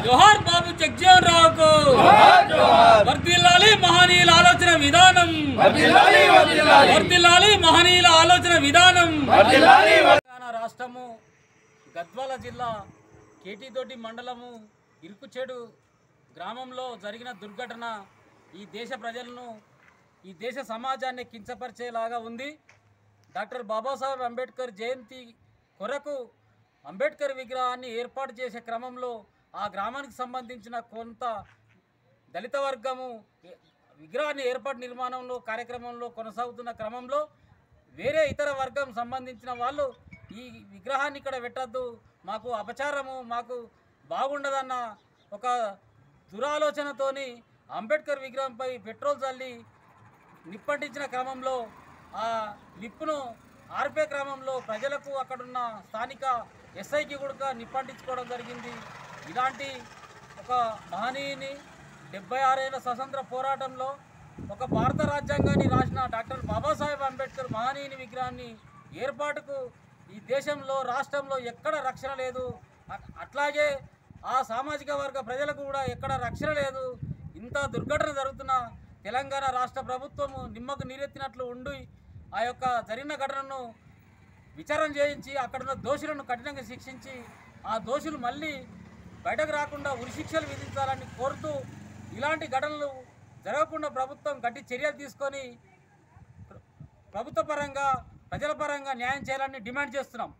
జోహార్ బాబు జగ్జీవన్ రావుకు వర్ధిల్లాలి మహనీయుల ఆలోచన విధానం, వర్ధిల్లాలి మహనీయుల ఆలోచన విధానం. తెలంగాణ రాష్ట్రము గద్వాల జిల్లా కేటీతోటి మండలము ఇరుకుచేడు గ్రామంలో జరిగిన దుర్ఘటన ఈ దేశ ప్రజలను, ఈ దేశ సమాజాన్ని కించపరిచేలాగా ఉంది. డాక్టర్ బాబాసాహెబ్ అంబేద్కర్ జయంతి కొరకు అంబేద్కర్ విగ్రహాన్ని ఏర్పాటు చేసే క్రమంలో ఆ గ్రామానికి సంబంధించిన కొంత దళిత వర్గము విగ్రహాన్ని ఏర్పాటు నిర్మాణంలో కార్యక్రమంలో కొనసాగుతున్న క్రమంలో వేరే ఇతర వర్గం సంబంధించిన వాళ్ళు ఈ విగ్రహాన్ని ఇక్కడ పెట్టద్దు, మాకు అపచారము, మాకు బాగుండదన్న ఒక దురాలోచనతోని అంబేద్కర్ విగ్రహంపై పెట్రోల్ చల్లి నిప్పంటించిన క్రమంలో ఆ నిప్పును ఆర్పే క్రమంలో ప్రజలకు అక్కడున్న స్థానిక ఎస్ఐకి కూడా నిప్పంటించుకోవడం జరిగింది. ఇలాంటి ఒక మహనీయుని 76 ఏళ్ల స్వతంత్ర పోరాటంలో ఒక భారత రాజ్యాంగాన్ని రాసిన డాక్టర్ బాబాసాహెబ్ అంబేద్కర్ మహనీయుని విగ్రహాన్ని ఏర్పాటుకు ఈ దేశంలో రాష్ట్రంలో ఎక్కడ రక్షణ లేదు. అట్లాగే ఆ సామాజిక వర్గ ప్రజలకు కూడా ఎక్కడ రక్షణ లేదు. ఇంత దుర్ఘటన జరుగుతున్న తెలంగాణ రాష్ట్ర ప్రభుత్వము నిమ్మకు నీరెత్తినట్లు ఉండి ఆ యొక్క జరిగిన ఘటనను విచారణ చేయించి అక్కడున్న దోషులను కఠినంగా శిక్షించి ఆ దోషులు మళ్ళీ బయటకు రాకుండా ఉరిశిక్షలు విధించాలని కోరుతూ ఇలాంటి ఘటనలు జరగకుండా ప్రభుత్వం గట్టి చర్యలు తీసుకొని ప్రభుత్వ పరంగా ప్రజల పరంగా న్యాయం చేయాలని డిమాండ్ చేస్తున్నాం.